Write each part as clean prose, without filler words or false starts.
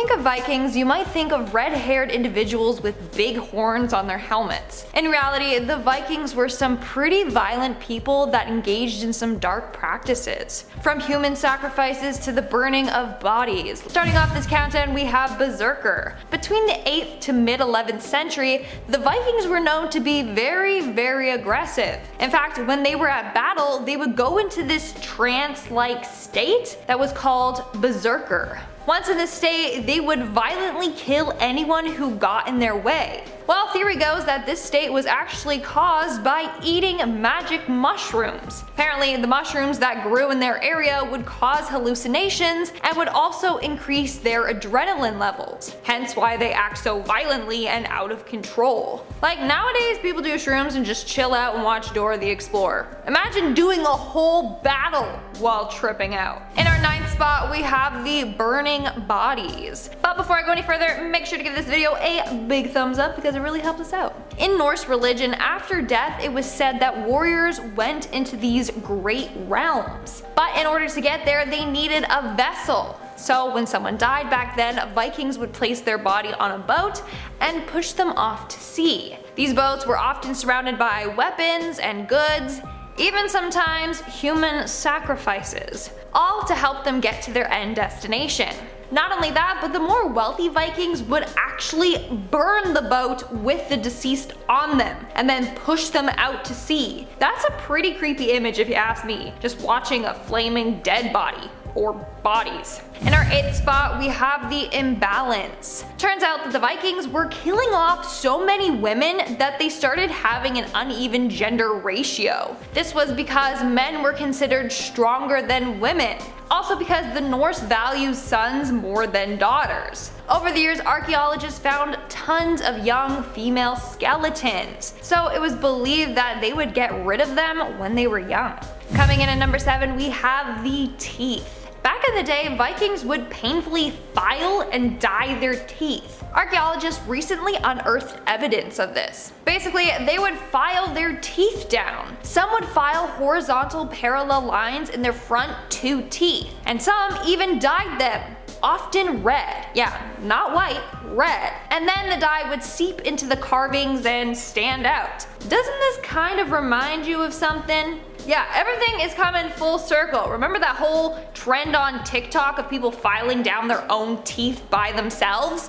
think of Vikings, you might think of red-haired individuals with big horns on their helmets. In reality, the Vikings were some pretty violent people that engaged in some dark practices. From human sacrifices to the burning of bodies. Starting off this countdown, we have Berserker. Between the 8th to mid-11th century, the Vikings were known to be very aggressive. In fact, when they were at battle, they would go into this trance-like state that was called Berserker. Once in this state, they would violently kill anyone who got in their way. Well, theory goes that this state was actually caused by eating magic mushrooms. Apparently, the mushrooms that grew in their area would cause hallucinations and would also increase their adrenaline levels, hence why they act so violently and out of control. Like nowadays, people do shrooms and just chill out and watch Dora the Explorer. Imagine doing a whole battle while tripping out. In our 9th spot, we have the burning bodies. But before I go any further, make sure to give this video a big thumbs up because it really helps us out. In Norse religion, after death, it was said that warriors went into these great realms. But in order to get there, they needed a vessel. So when someone died back then, Vikings would place their body on a boat and push them off to sea. These boats were often surrounded by weapons and goods, even sometimes human sacrifices, all to help them get to their end destination. Not only that, but the more wealthy Vikings would actually burn the boat with the deceased on them and then push them out to sea. That's a pretty creepy image if you ask me, just watching a flaming dead body. Or bodies. In our 8th spot, we have the imbalance. Turns out that the Vikings were killing off so many women that they started having an uneven gender ratio. This was because men were considered stronger than women. Also because the Norse values sons more than daughters. Over the years, archaeologists found tons of young female skeletons, so it was believed that they would get rid of them when they were young. Coming in at number 7, we have the teeth. Back in the day, Vikings would painfully file and dye their teeth. Archaeologists recently unearthed evidence of this. Basically, they would file their teeth down. Some would file horizontal parallel lines in their front 2 teeth, and some even dyed them. Often red. Yeah, not white, red. And then the dye would seep into the carvings and stand out. Doesn't this kind of remind you of something? Yeah, everything is coming full circle. Remember that whole trend on TikTok of people filing down their own teeth by themselves?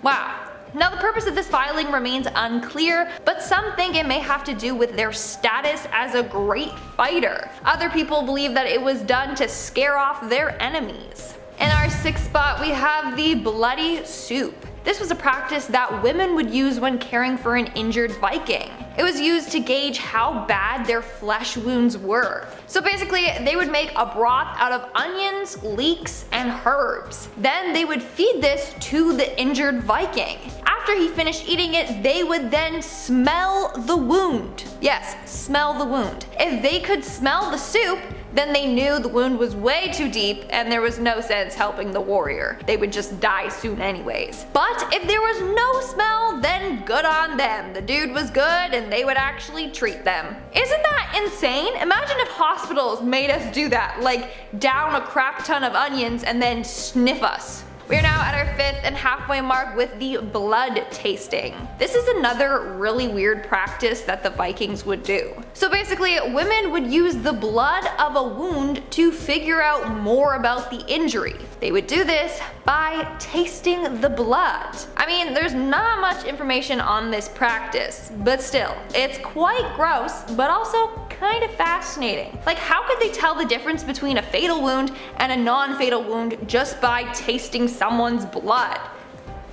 Wow. Now the purpose of this filing remains unclear, but some think it may have to do with their status as a great fighter. Other people believe that it was done to scare off their enemies. In our 6th spot, we have the bloody soup. This was a practice that women would use when caring for an injured Viking. It was used to gauge how bad their flesh wounds were. So basically, they would make a broth out of onions, leeks, and herbs. Then they would feed this to the injured Viking. After he finished eating it, they would then smell the wound. Yes, smell the wound. If they could smell the soup, then they knew the wound was way too deep and there was no sense helping the warrior. They would just die soon anyways. But if there was no smell, then good on them. The dude was good and they would actually treat them. Isn't that insane? Imagine if hospitals made us do that, like down a crap ton of onions and then sniff us. We are now at our 5th and halfway mark with the blood tasting. This is another really weird practice that the Vikings would do. So basically, women would use the blood of a wound to figure out more about the injury. They would do this by tasting the blood. I mean, there's not much information on this practice, but still, it's quite gross, but also kind of fascinating. Like, how could they tell the difference between a fatal wound and a non-fatal wound just by tasting someone's blood?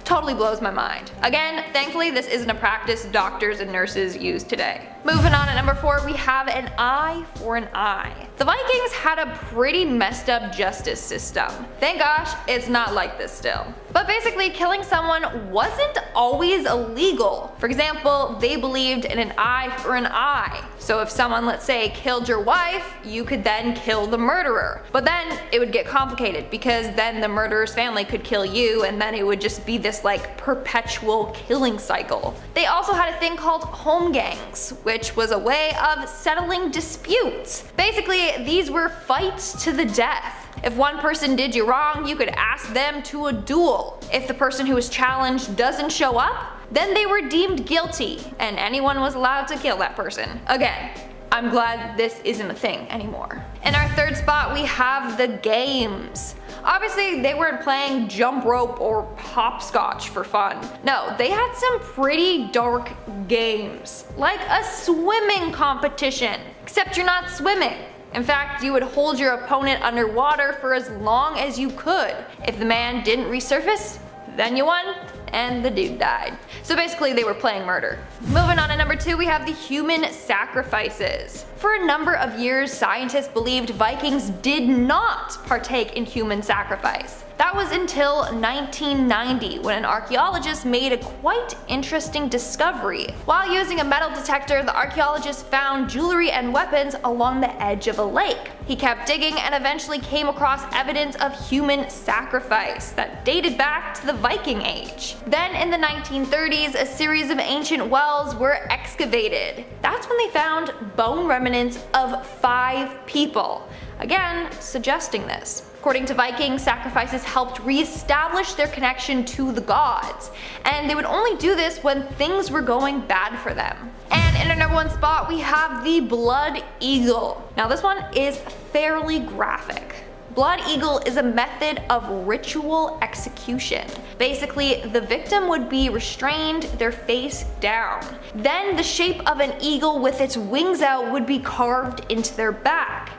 Totally blows my mind. Again, thankfully this isn't a practice doctors and nurses use today. Moving on at number 4, we have an eye for an eye. The Vikings had a pretty messed up justice system. Thank gosh, it's not like this still. But basically, killing someone wasn't always illegal. For example, they believed in an eye for an eye. So if someone, let's say, killed your wife, you could then kill the murderer. But then it would get complicated because then the murderer's family could kill you and then it would just be this like perpetual killing cycle. They also had a thing called home gangs, which was a way of settling disputes. Basically, these were fights to the death. If one person did you wrong, you could ask them to a duel. If the person who was challenged doesn't show up, then they were deemed guilty, and anyone was allowed to kill that person. Again, I'm glad this isn't a thing anymore. In our third spot, we have the games. Obviously, they weren't playing jump rope or hopscotch for fun. No, they had some pretty dark games, like a swimming competition, except you're not swimming. In fact, you would hold your opponent underwater for as long as you could. If the man didn't resurface, then you won, and the dude died. So basically they were playing murder. Moving on to number 2, we have the human sacrifices. For a number of years, scientists believed Vikings did not partake in human sacrifice. That was until 1990, when an archaeologist made a quite interesting discovery. While using a metal detector, the archaeologist found jewelry and weapons along the edge of a lake. He kept digging and eventually came across evidence of human sacrifice that dated back to the Viking Age. Then in the 1930s, a series of ancient wells were excavated. That's when they found bone remnants of 5 people. Again, suggesting this. According to Vikings, sacrifices helped re-establish their connection to the gods, and they would only do this when things were going bad for them. And in our number 1 spot, we have the blood eagle. Now this one is fairly graphic. Blood eagle is a method of ritual execution. Basically, the victim would be restrained, their face down. Then the shape of an eagle with its wings out would be carved into their back.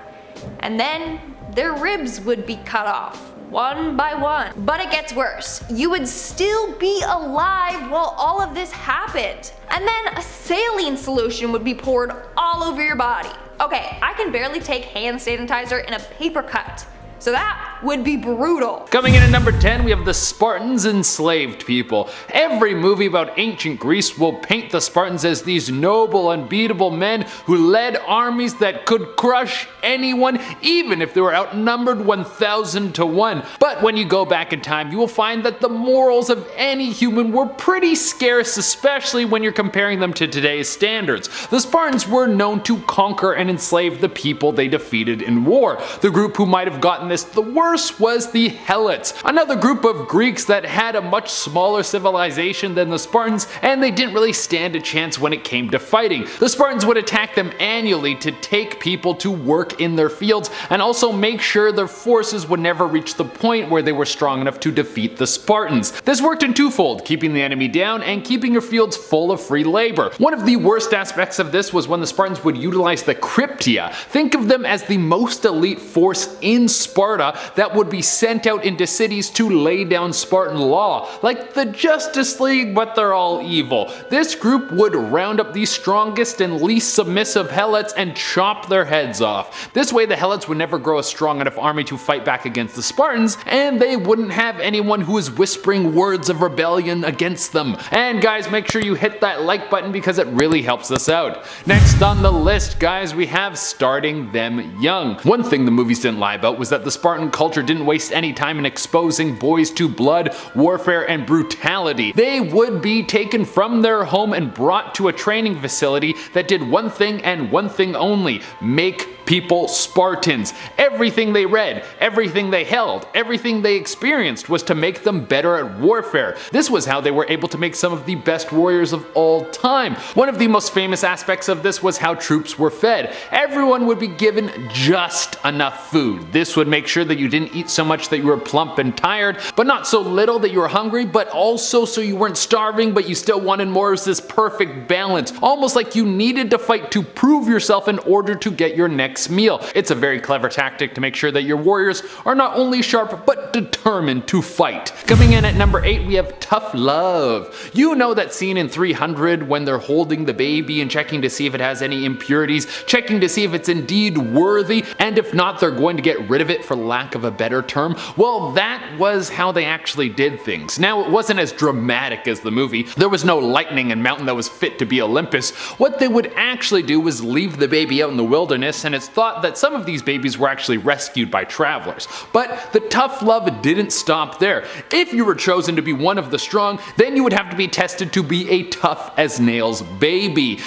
And then their ribs would be cut off, one by one. But it gets worse. You would still be alive while all of this happened. And then a saline solution would be poured all over your body. Okay, I can barely take hand sanitizer in a paper cut, so that would be brutal. Coming in at number 10, we have the Spartans, enslaved people. Every movie about ancient Greece will paint the Spartans as these noble, unbeatable men who led armies that could crush anyone, even if they were outnumbered 1,000 to 1. But when you go back in time, you will find that the morals of any human were pretty scarce, especially when you're comparing them to today's standards. The Spartans were known to conquer and enslave the people they defeated in war. The group who might have gotten this the worst was the Helots, another group of Greeks that had a much smaller civilization than the Spartans, and they didn't really stand a chance when it came to fighting. The Spartans would attack them annually to take people to work in their fields and also make sure their forces would never reach the point where they were strong enough to defeat the Spartans. This worked in twofold, keeping the enemy down and keeping your fields full of free labor. One of the worst aspects of this was when the Spartans would utilize the Cryptia. Think of them as the most elite force in Sparta that would be sent out into cities to lay down Spartan law, like the Justice League, but they're all evil. This group would round up the strongest and least submissive Helots and chop their heads off. This way the Helots would never grow a strong enough army to fight back against the Spartans, and they wouldn't have anyone who is whispering words of rebellion against them. And guys, make sure you hit that like button because it really helps us out. Next on the list, guys, we have starting them young. One thing the movies didn't lie about was that the Spartan culture didn't waste any time in exposing boys to blood, warfare, and brutality. They would be taken from their home and brought to a training facility that did one thing and one thing only: make people Spartans. Everything they read, everything they held, everything they experienced was to make them better at warfare. This was how they were able to make some of the best warriors of all time. One of the most famous aspects of this was how troops were fed. Everyone would be given just enough food. This would make sure that you didn't eat so much that you were plump and tired, but not so little that you were hungry, but also so you weren't starving but you still wanted more. It was this perfect balance, almost like you needed to fight to prove yourself in order to get your next meal. It's a very clever tactic to make sure that your warriors are not only sharp but determined to fight. Coming in at number 8, we have tough love. You know that scene in 300 when they're holding the baby and checking to see if it has any impurities, checking to see if it's indeed worthy, and if not, they're going to get rid of it for lack of a better term? Well, that was how they actually did things. Now, it wasn't as dramatic as the movie. There was no lightning and mountain that was fit to be Olympus. What they would actually do was leave the baby out in the wilderness, and it's thought that some of these babies were actually rescued by travelers. But the tough love didn't stop there. If you were chosen to be one of the strong, then you would have to be tested to be a tough as nails baby.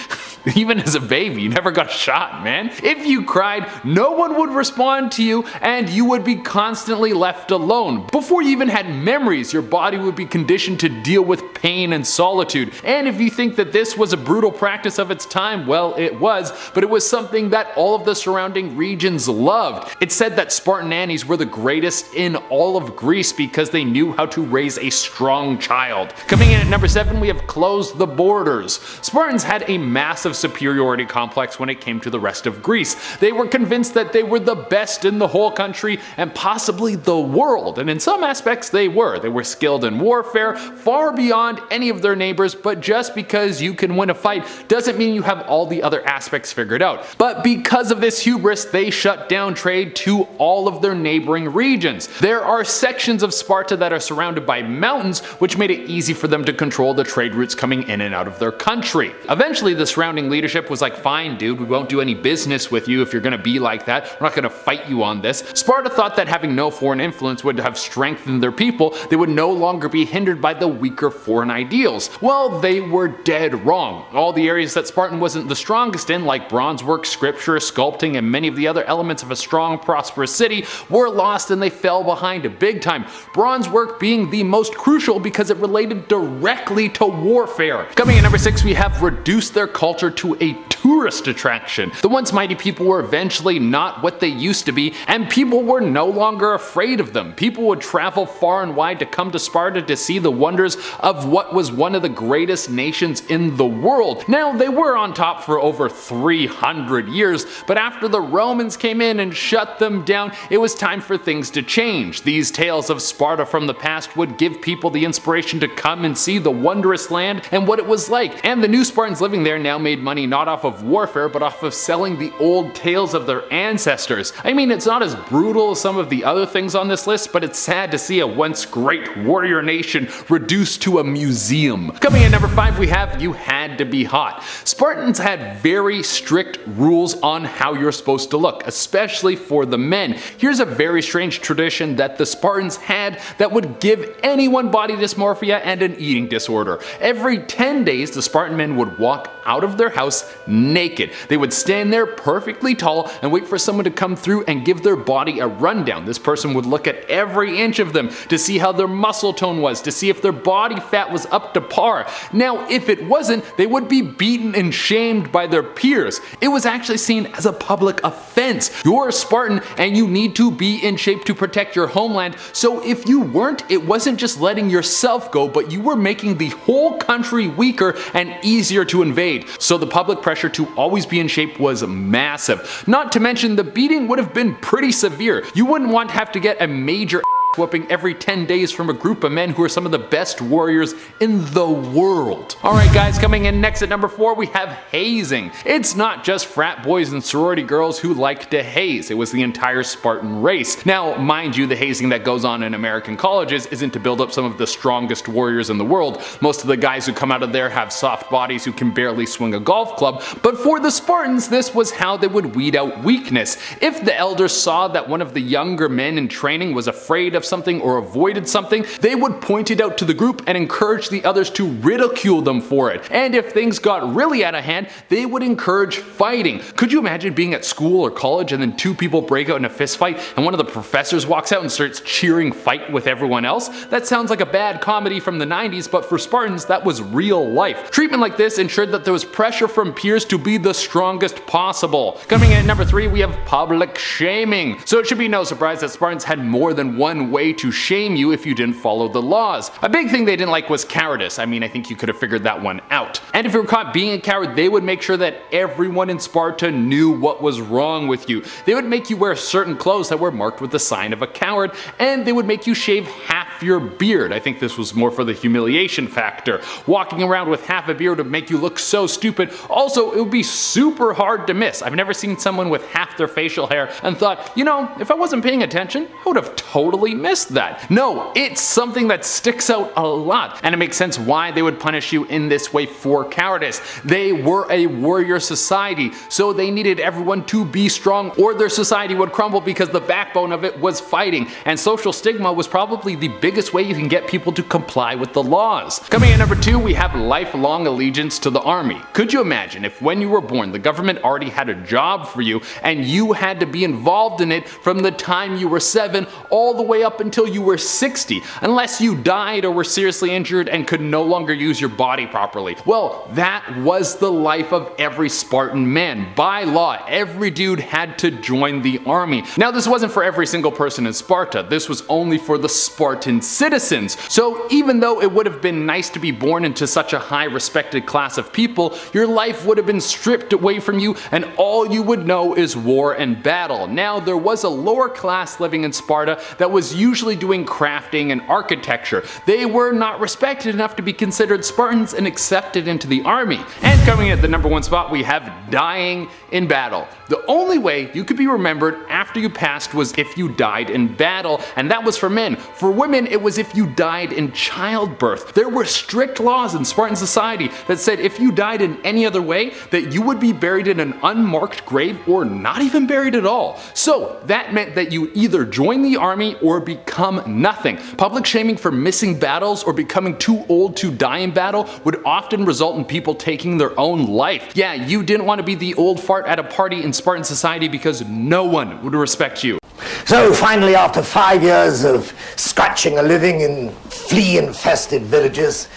Even as a baby, you never got shot, man. If you cried, no one would respond to you, and you would be constantly left alone. Before you even had memories, your body would be conditioned to deal with pain and solitude. And if you think that this was a brutal practice of its time, well, it was, but it was something that all of the surrounding regions loved. It's said that Spartan nannies were the greatest in all of Greece because they knew how to raise a strong child. Coming in at number 7, we have closed the borders. Spartans had a massive superiority complex when it came to the rest of Greece. They were convinced that they were the best in the whole country and possibly the world, and in some aspects they were. They were skilled in warfare, far beyond any of their neighbors, but just because you can win a fight doesn't mean you have all the other aspects figured out. But because of this hubris, they shut down trade to all of their neighboring regions. There are sections of Sparta that are surrounded by mountains, which made it easy for them to control the trade routes coming in and out of their country. Eventually, the surrounding leadership was like, fine dude, we won't do any business with you if you're gonna be like that. We're not gonna fight you on this. Sparta thought that having no foreign influence would have strengthened their people. They would no longer be hindered by the weaker foreign ideals. Well, they were dead wrong. All the areas that Spartan wasn't the strongest in, like bronze work, scripture, sculpting, and many of the other elements of a strong, prosperous city, were lost and they fell behind big time. Bronze work being the most crucial because it related directly to warfare. Coming in number 6, we have reduced their culture to a tourist attraction. The once mighty people were eventually not what they used to be, and people were no longer afraid of them. People would travel far and wide to come to Sparta to see the wonders of what was one of the greatest nations in the world. Now, they were on top for over 300 years, but after the Romans came in and shut them down, it was time for things to change. These tales of Sparta from the past would give people the inspiration to come and see the wondrous land and what it was like. And the new Spartans living there now made money not off of warfare, but off of selling the old tales of their ancestors. I mean, it's not as brutal as some of the other things on this list, but it's sad to see a once great warrior nation reduced to a museum. Coming in number 5, we have You Had to Be Hot. Spartans had very strict rules on how you're supposed to look, especially for the men. Here's a very strange tradition that the Spartans had that would give anyone body dysmorphia and an eating disorder. Every 10 days, the Spartan men would walk out of their house naked. They would stand there perfectly tall and wait for someone to come through and give their body a rundown. This person would look at every inch of them to see how their muscle tone was, to see if their body fat was up to par. Now, if it wasn't, they would be beaten and shamed by their peers. It was actually seen as a public offense. You're a Spartan and you need to be in shape to protect your homeland, so if you weren't, it wasn't just letting yourself go, but you were making the whole country weaker and easier to invade. So the public pressure to always be in shape was massive. Not to mention the beating would have been pretty severe. You wouldn't want to have to get a major whooping every 10 days from a group of men who are some of the best warriors in the world. Alright guys, coming in next at number 4, we have hazing. It's not just frat boys and sorority girls who like to haze, it was the entire Spartan race. Now, mind you, the hazing that goes on in American colleges isn't to build up some of the strongest warriors in the world. Most of the guys who come out of there have soft bodies who can barely swing a golf club, but for the Spartans, this was how they would weed out weakness. If the elders saw that one of the younger men in training was afraid of something or avoided something, they would point it out to the group and encourage the others to ridicule them for it. And if things got really out of hand, they would encourage fighting. Could you imagine being at school or college and then two people break out in a fist fight and one of the professors walks out and starts cheering fight with everyone else? That sounds like a bad comedy from the 90s, but for Spartans, that was real life. Treatment like this ensured that there was pressure from peers to be the strongest possible. Coming in at number 3, we have public shaming. So it should be no surprise that Spartans had more than one way to shame you if you didn't follow the laws. A big thing they didn't like was cowardice. I mean, I think you could have figured that one out. And if you were caught being a coward, they would make sure that everyone in Sparta knew what was wrong with you. They would make you wear certain clothes that were marked with the sign of a coward, and they would make you shave half your beard. I think this was more for the humiliation factor. Walking around with half a beard would make you look so stupid. Also, it would be super hard to miss. I've never seen someone with half their facial hair and thought, you know, if I wasn't paying attention, I would have totally missed that. No, it's something that sticks out a lot, and it makes sense why they would punish you in this way for cowardice. They were a warrior society, so they needed everyone to be strong or their society would crumble because the backbone of it was fighting, and social stigma was probably the biggest way you can get people to comply with the laws. Coming in number 2, we have lifelong allegiance to the army. Could you imagine if when you were born the government already had a job for you and you had to be involved in it from the time you were 7 all the way up until you were 60, unless you died or were seriously injured and could no longer use your body properly? Well, that was the life of every Spartan man. By law, every dude had to join the army. Now, this wasn't for every single person in Sparta. This was only for the Spartan citizens. So even though it would have been nice to be born into such a high respected class of people, your life would have been stripped away from you and all you would know is war and battle. Now, there was a lower class living in Sparta that was usually doing crafting and architecture. They were not respected enough to be considered Spartans and accepted into the army. And coming at the number 1 spot, we have dying in battle. The only way you could be remembered after you passed was if you died in battle, and that was for men. For women, it was if you died in childbirth. There were strict laws in Spartan society that said if you died in any other way, that you would be buried in an unmarked grave or not even buried at all. So that meant that you either join the army or become nothing. Public shaming for missing battles or becoming too old to die in battle would often result in people taking their own life. Yeah, you didn't want to be the old fart at a party in Spartan society because no one would respect you. So finally, after 5 years of scratching a living in flea-infested villages,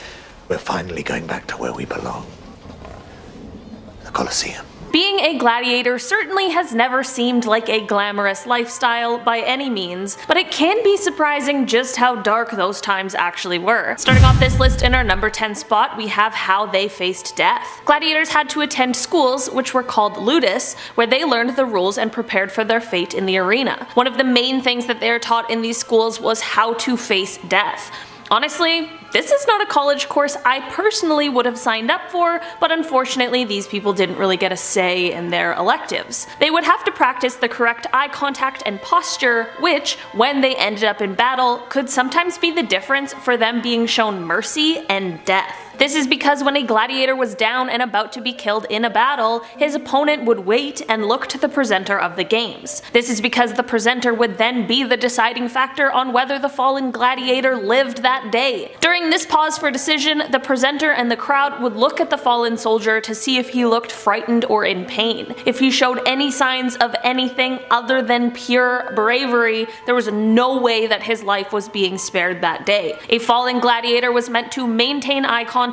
we're finally going back to where we belong. The Colosseum. Being a gladiator certainly has never seemed like a glamorous lifestyle by any means, but it can be surprising just how dark those times actually were. Starting off this list in our number 10 spot, we have how they faced death. Gladiators had to attend schools, which were called ludus, where they learned the rules and prepared for their fate in the arena. One of the main things that they are taught in these schools was how to face death. Honestly, this is not a college course I personally would have signed up for, but unfortunately these people didn't really get a say in their electives. They would have to practice the correct eye contact and posture, which, when they ended up in battle, could sometimes be the difference for them being shown mercy and death. This is because when a gladiator was down and about to be killed in a battle, his opponent would wait and look to the presenter of the games. This is because the presenter would then be the deciding factor on whether the fallen gladiator lived that day. During this pause for decision, the presenter and the crowd would look at the fallen soldier to see if he looked frightened or in pain. If he showed any signs of anything other than pure bravery, there was no way that his life was being spared that day. A fallen gladiator was meant to maintain eye contact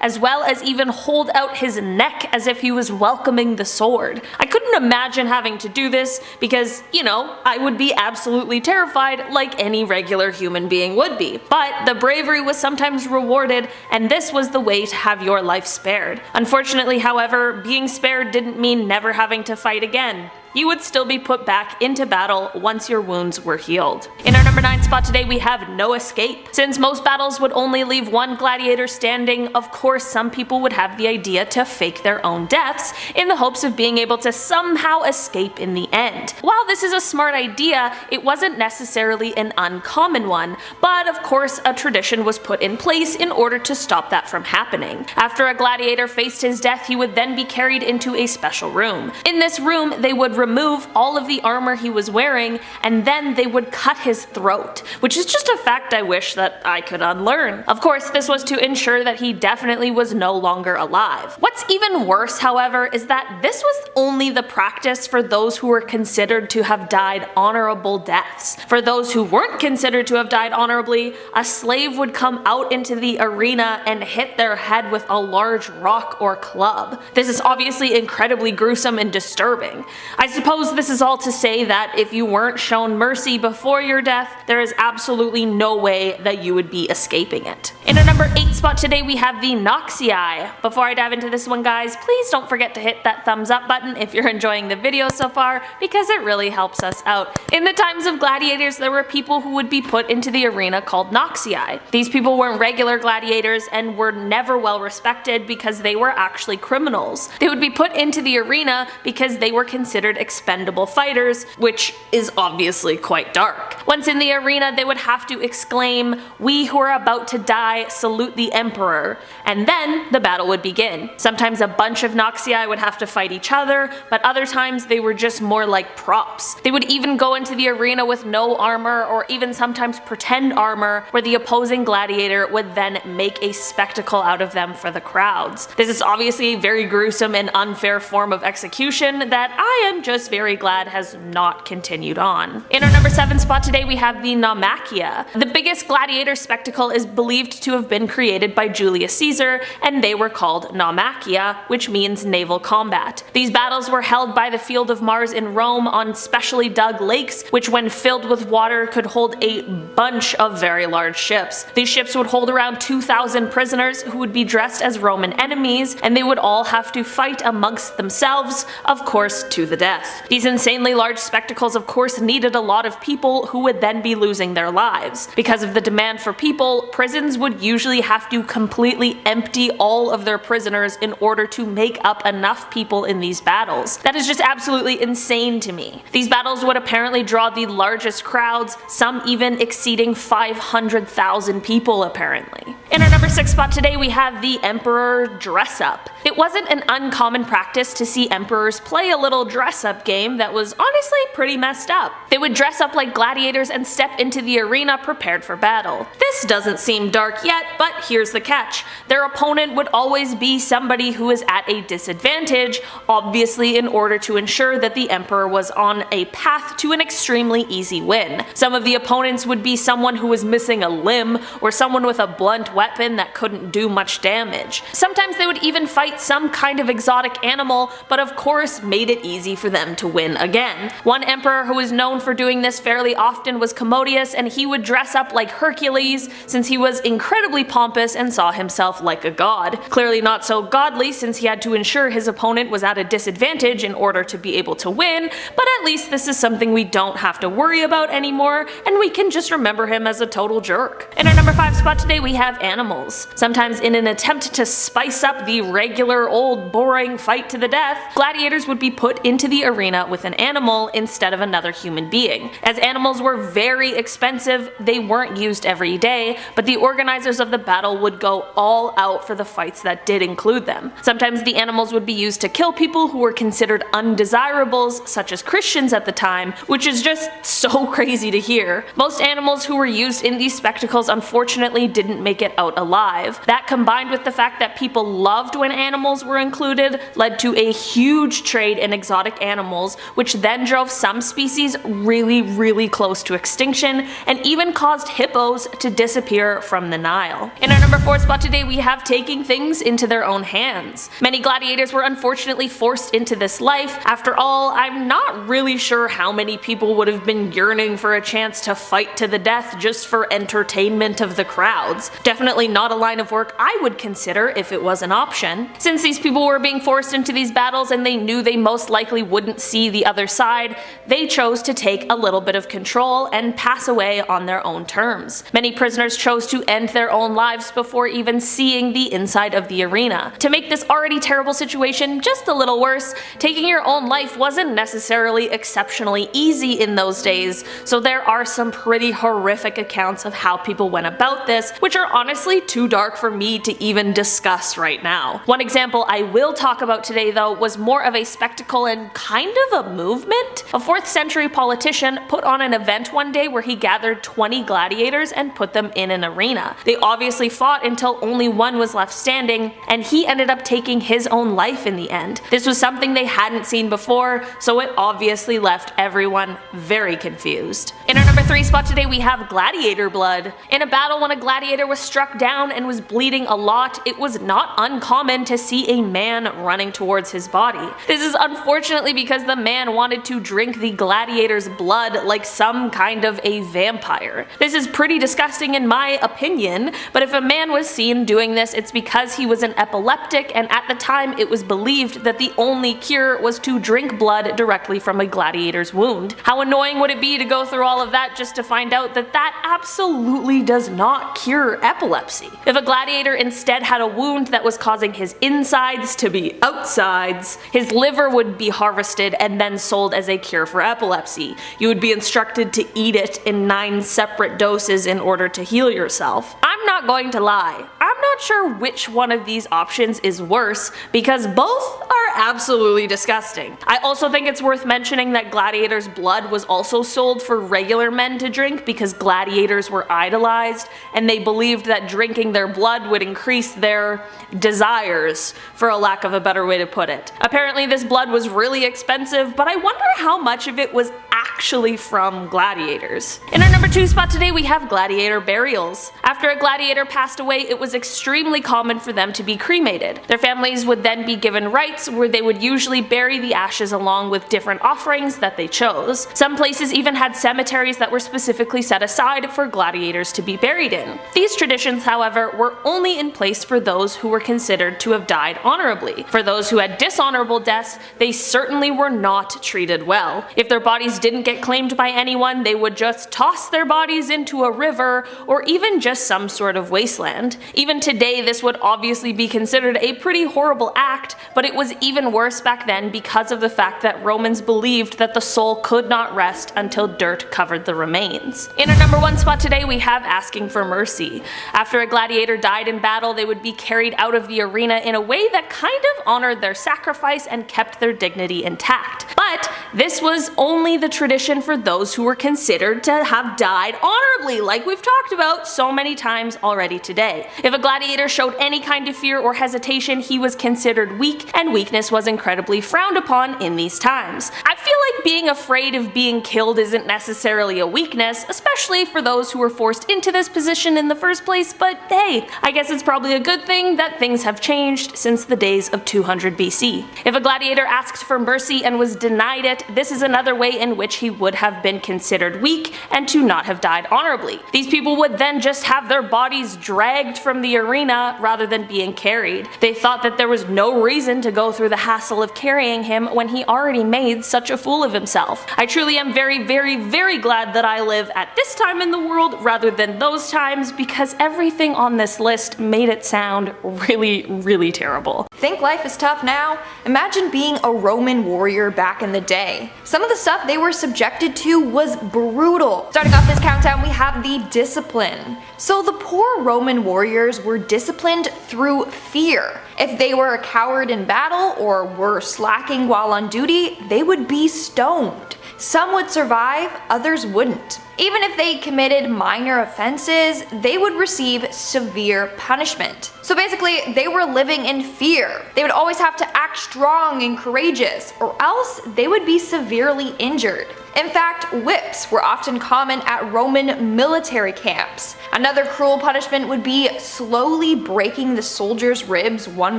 as well as even hold out his neck as if he was welcoming the sword. I couldn't imagine having to do this because, you know, I would be absolutely terrified like any regular human being would be. But the bravery was sometimes rewarded, and this was the way to have your life spared. Unfortunately, however, being spared didn't mean never having to fight again. You would still be put back into battle once your wounds were healed. In our number 9 spot today, we have no escape. Since most battles would only leave one gladiator standing, of course some people would have the idea to fake their own deaths in the hopes of being able to somehow escape in the end. While this is a smart idea, it wasn't necessarily an uncommon one, but of course a tradition was put in place in order to stop that from happening. After a gladiator faced his death, he would then be carried into a special room. In this room, they would remove all of the armor he was wearing, and then they would cut his throat, which is just a fact I wish that I could unlearn. Of course, this was to ensure that he definitely was no longer alive. What's even worse, however, is that this was only the practice for those who were considered to have died honorable deaths. For those who weren't considered to have died honorably, a slave would come out into the arena and hit their head with a large rock or club. This is obviously incredibly gruesome and disturbing. I suppose this is all to say that if you weren't shown mercy before your death, there is absolutely no way that you would be escaping it. In our number 8 spot today, we have the Noxii. Before I dive into this one, guys, please don't forget to hit that thumbs up button if you're enjoying the video so far, because it really helps us out. In the times of gladiators, there were people who would be put into the arena called Noxii. These people weren't regular gladiators and were never well respected because they were actually criminals. They would be put into the arena because they were considered expendable fighters, which is obviously quite dark. Once in the arena, they would have to exclaim, "We who are about to die salute the Emperor," and then the battle would begin. Sometimes a bunch of Noxii would have to fight each other, but other times they were just more like props. They would even go into the arena with no armor, or even sometimes pretend armor, where the opposing gladiator would then make a spectacle out of them for the crowds. This is obviously a very gruesome and unfair form of execution that I am just very glad has not continued on. In our number 7 spot today we have the Naumachia. The biggest gladiator spectacle is believed to have been created by Julius Caesar, and they were called Naumachia, which means naval combat. These battles were held by the Field of Mars in Rome on specially dug lakes, which when filled with water could hold a bunch of very large ships. These ships would hold around 2,000 prisoners who would be dressed as Roman enemies, and they would all have to fight amongst themselves, of course to the death. These insanely large spectacles of course needed a lot of people who would then be losing their lives. Because of the demand for people, prisons would usually have to completely empty all of their prisoners in order to make up enough people in these battles. That is just absolutely insane to me. These battles would apparently draw the largest crowds, some even exceeding 500,000 people apparently. In our number 6 spot today we have the Emperor Dress Up. It wasn't an uncommon practice to see emperors play a little dress up game that was honestly pretty messed up. They would dress up like gladiators and step into the arena prepared for battle. This doesn't seem dark yet, but here's the catch. Their opponent would always be somebody who is at a disadvantage, obviously in order to ensure that the emperor was on a path to an extremely easy win. Some of the opponents would be someone who was missing a limb, or someone with a blunt weapon that couldn't do much damage. Sometimes they would even fight some kind of exotic animal, but of course made it easy for them to win again. One emperor who was known for doing this fairly often was Commodius, and he would dress up like Hercules since he was incredibly pompous and saw himself like a god. Clearly not so godly since he had to ensure his opponent was at a disadvantage in order to be able to win, but at least this is something we don't have to worry about anymore, and we can just remember him as a total jerk. In our number 5 spot today we have animals. Sometimes in an attempt to spice up the regular old boring fight to the death, gladiators would be put into the arena with an animal instead of another human being. As animals were very expensive, they weren't used every day, but the organizers of the battle would go all out for the fights that did include them. Sometimes the animals would be used to kill people who were considered undesirables, such as Christians at the time, which is just so crazy to hear. Most animals who were used in these spectacles unfortunately didn't make it out alive. That combined with the fact that people loved when animals were included led to a huge trade in exotic animals, which then drove some species really close to extinction and even caused hippos to disappear from the Nile. In our number 4 spot today we have taking things into their own hands. Many gladiators were unfortunately forced into this life. After all, I'm not really sure how many people would have been yearning for a chance to fight to the death just for entertainment of the crowds. Definitely not a line of work I would consider if it was an option. Since these people were being forced into these battles and they knew they most likely wouldn't see the other side, they chose to take a little bit of control and pass away on their own terms. Many prisoners chose to end their own lives before even seeing the inside of the arena. To make this already terrible situation just a little worse, taking your own life wasn't necessarily exceptionally easy in those days, so there are some pretty horrific accounts of how people went about this, which are honestly too dark for me to even discuss right now. One example I will talk about today though was more of a spectacle and kind of a movement. A 4th century politician put on an event one day where he gathered 20 gladiators and put them in an arena. They obviously fought until only one was left standing, and he ended up taking his own life in the end. This was something they hadn't seen before, so it obviously left everyone very confused. In our number 3 spot today we have gladiator blood. In a battle when a gladiator was struck down and was bleeding a lot, it was not uncommon to see a man running towards his body. This is unfortunately because the man wanted to drink the gladiator's blood like some kind of a vampire. This is pretty disgusting in my opinion, but if a man was seen doing this, it's because he was an epileptic, and at the time it was believed that the only cure was to drink blood directly from a gladiator's wound. How annoying would it be to go through all of that just to find out that that absolutely does not cure epilepsy? If a gladiator instead had a wound that was causing his insides to be outsides, his liver would be harvested harvested and then sold as a cure for epilepsy. You would be instructed to eat it in 9 separate doses in order to heal yourself. I'm not going to lie, I'm not sure which one of these options is worse, because both are absolutely disgusting. I also think it's worth mentioning that gladiators' blood was also sold for regular men to drink because gladiators were idolized, and they believed that drinking their blood would increase their desires, for a lack of a better way to put it. Apparently this blood was really expensive, but I wonder how much of it was actually from gladiators. In our number 2 spot today we have gladiator burials. After a gladiator passed away, it was extremely common for them to be cremated. Their families would then be given rites where they would usually bury the ashes along with different offerings that they chose. Some places even had cemeteries that were specifically set aside for gladiators to be buried in. These traditions, however, were only in place for those who were considered to have died honorably. For those who had dishonorable deaths, they certainly were not treated well. If their bodies didn't get claimed by anyone, they would just toss their bodies into a river or even just some sort of wasteland. Even today this would obviously be considered a pretty horrible act, but it was even worse back then because of the fact that Romans believed that the soul could not rest until dirt covered the remains. In our number 1 spot today we have asking for mercy. After a gladiator died in battle, they would be carried out of the arena in a way that kind of honored their sacrifice and kept their dignity intact. But this was only the tradition for those who were considered to have died honorably, like we've talked about so many times already today. If a gladiator showed any kind of fear or hesitation, he was considered weak, and weakness was incredibly frowned upon in these times. I feel like being afraid of being killed isn't necessarily a weakness, especially for those who were forced into this position in the first place, but hey, I guess it's probably a good thing that things have changed since the days of 200 BC. If a gladiator asked for mercy and was denied it, this is another way in which he would have been considered weak and to not have died honorably. These people would then just have their bodies dragged from the arena rather than being carried. They thought that there was no reason to go through the hassle of carrying him when he already made such a fool of himself. I truly am very, very, very glad that I live at this time in the world rather than those times, because everything on this list made it sound really, really terrible. Think life is tough now? Imagine being a Roman warrior back in the day. Some of the stuff they were subjected to was brutal. Starting off this countdown, we have the discipline. So the poor Roman warriors were disciplined through fear. If they were a coward in battle or were slacking while on duty, they would be stoned. Some would survive, others wouldn't. Even if they committed minor offenses, they would receive severe punishment. So basically, they were living in fear. They would always have to act strong and courageous, or else they would be severely injured. In fact, whips were often common at Roman military camps. Another cruel punishment would be slowly breaking the soldiers' ribs one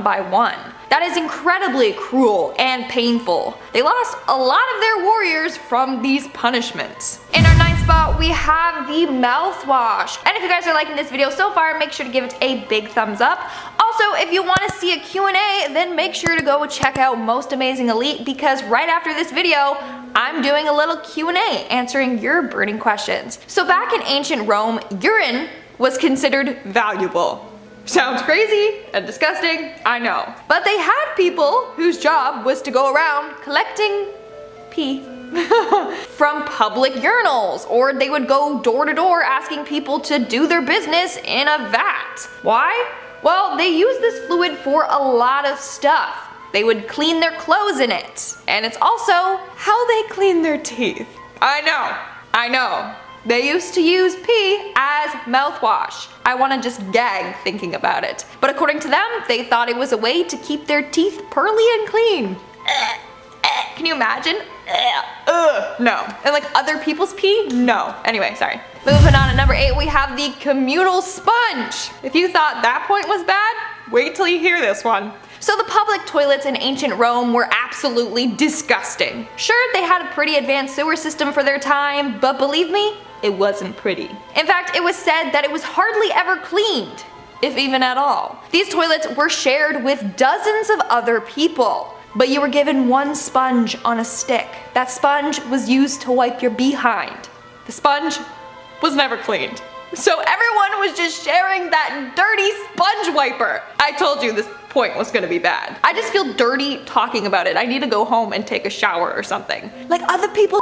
by one. That is incredibly cruel and painful. They lost a lot of their warriors from these punishments. In our 9th spot, we have the mouthwash. And if you guys are liking this video so far, make sure to give it a big thumbs up. Also, if you want to see a Q&A, then make sure to go check out Most Amazing Elite, because right after this video, I'm doing a little Q&A answering your burning questions. So back in ancient Rome, urine was considered valuable. Sounds crazy and disgusting, I know. But they had people whose job was to go around collecting pee from public urinals, or they would go door to door asking people to do their business in a vat. Why? Well, they use this fluid for a lot of stuff. They would clean their clothes in it, and it's also how they clean their teeth. I know. They used to use pee as mouthwash. I want to just gag thinking about it. But according to them, they thought it was a way to keep their teeth pearly and clean. Can you imagine? No. And like other people's pee? No. Anyway, sorry. Moving on, at number 8, we have the communal sponge. If you thought that point was bad, wait till you hear this one. So the public toilets in ancient Rome were absolutely disgusting. Sure, they had a pretty advanced sewer system for their time, but believe me, it wasn't pretty. In fact, it was said that it was hardly ever cleaned, if even at all. These toilets were shared with dozens of other people, but you were given one sponge on a stick. That sponge was used to wipe your behind. The sponge was never cleaned. So everyone was just sharing that dirty sponge wiper. I told you this point was gonna be bad. I just feel dirty talking about it. I need to go home and take a shower or something. Like other people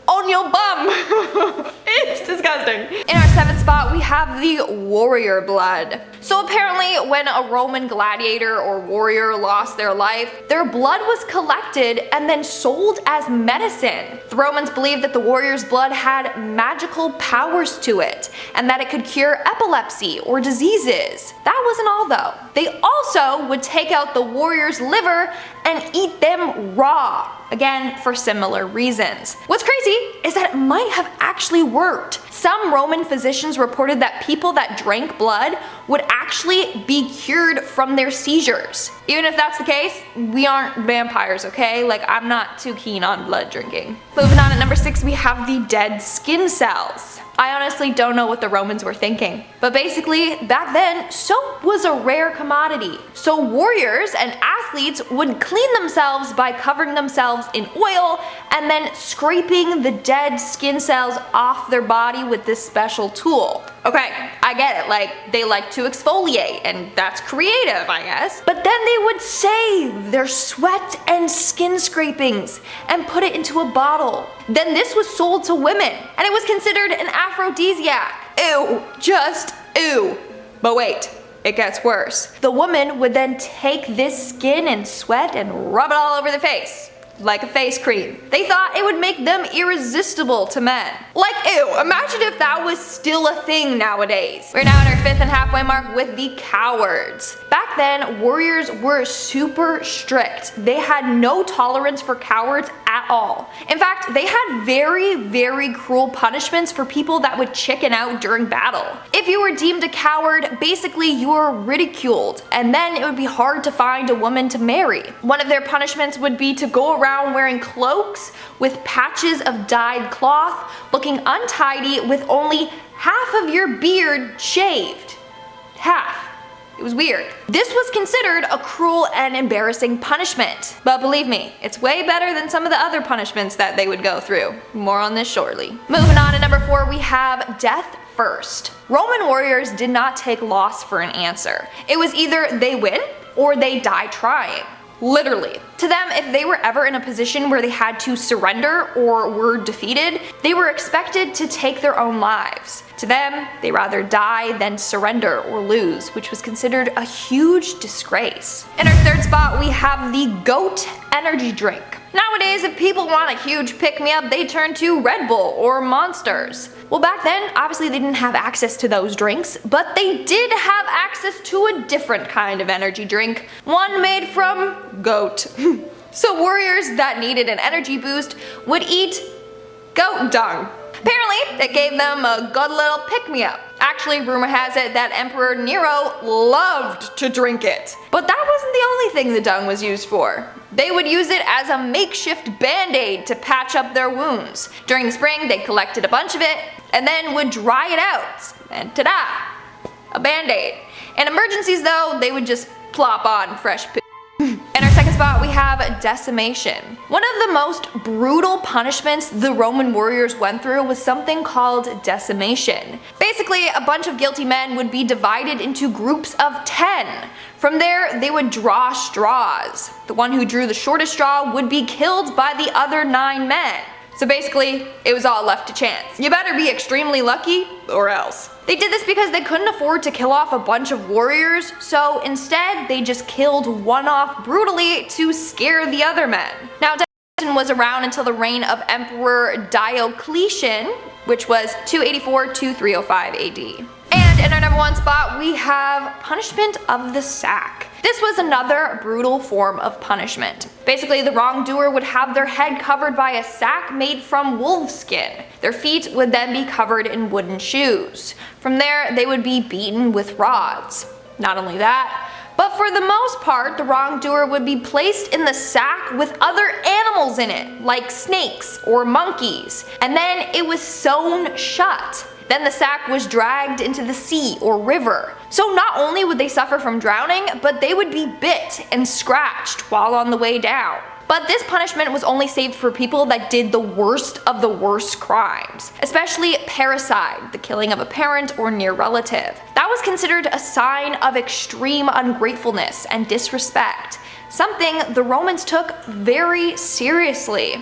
on your bum. It's disgusting. In our 7th spot, we have the warrior blood. So apparently when a Roman gladiator or warrior lost their life, their blood was collected and then sold as medicine. The Romans believed that the warrior's blood had magical powers to it and that it could cure epilepsy or diseases. That wasn't all though. They also would take out the warrior's liver and eat them raw. Again, for similar reasons. What's crazy is that it might have actually worked. Some Roman physicians reported that people that drank blood would actually be cured from their seizures. Even if that's the case, we aren't vampires, okay? Like, I'm not too keen on blood drinking. Moving on, at number 6, we have the dead skin cells. I honestly don't know what the Romans were thinking, but basically back then soap was a rare commodity. So warriors and athletes would clean themselves by covering themselves in oil and then scraping the dead skin cells off their body with this special tool. Okay, I get it, like they like to exfoliate and that's creative, I guess. But then they would save their sweat and skin scrapings and put it into a bottle. Then this was sold to women and it was considered an aphrodisiac. Ew, just ew. But wait, it gets worse. The woman would then take this skin and sweat and rub it all over the face. Like a face cream. They thought it would make them irresistible to men. Like, ew, imagine if that was still a thing nowadays. We're now in our 5th and halfway mark with the cowards. Back then, warriors were super strict. They had no tolerance for cowards at all. In fact, they had very, very cruel punishments for people that would chicken out during battle. If you were deemed a coward, basically you were ridiculed, and then it would be hard to find a woman to marry. One of their punishments would be to go around wearing cloaks with patches of dyed cloth, looking untidy with only half of your beard shaved. Half. It was weird. This was considered a cruel and embarrassing punishment. But believe me, it's way better than some of the other punishments that they would go through. More on this shortly. Moving on to number 4, we have death first. Roman warriors did not take loss for an answer. It was either they win or they die trying. Literally. To them, if they were ever in a position where they had to surrender or were defeated, they were expected to take their own lives. To them, they rather die than surrender or lose, which was considered a huge disgrace. In our 3rd spot, we have the GOAT energy drink. Nowadays, if people want a huge pick-me-up, they turn to Red Bull or Monsters. Well, back then, obviously they didn't have access to those drinks, but they did have access to a different kind of energy drink, one made from goat. So warriors that needed an energy boost would eat goat dung. Apparently, it gave them a good little pick-me-up. Actually, rumor has it that Emperor Nero loved to drink it. But that wasn't the only thing the dung was used for. They would use it as a makeshift band-aid to patch up their wounds. During the spring, they collected a bunch of it and then would dry it out. And ta-da! A band-aid. In emergencies though, they would just plop on fresh piss. In our 2nd spot, we have decimation. One of the most brutal punishments the Roman warriors went through was something called decimation. Basically, a bunch of guilty men would be divided into groups of 10. From there, they would draw straws. The one who drew the shortest straw would be killed by the other 9 men. So basically, it was all left to chance. You better be extremely lucky or else. They did this because they couldn't afford to kill off a bunch of warriors, so instead they just killed one off brutally to scare the other men. Now, decimation was around until the reign of Emperor Diocletian, which was 284 to 305 AD. And in our number 1 spot, we have punishment of the sack. This was another brutal form of punishment. Basically, the wrongdoer would have their head covered by a sack made from wolf skin. Their feet would then be covered in wooden shoes. From there, they would be beaten with rods. Not only that, but for the most part, the wrongdoer would be placed in the sack with other animals in it, like snakes or monkeys, and then it was sewn shut. Then the sack was dragged into the sea or river. So not only would they suffer from drowning, but they would be bit and scratched while on the way down. But this punishment was only saved for people that did the worst of the worst crimes, especially parricide, the killing of a parent or near relative. That was considered a sign of extreme ungratefulness and disrespect, something the Romans took very seriously.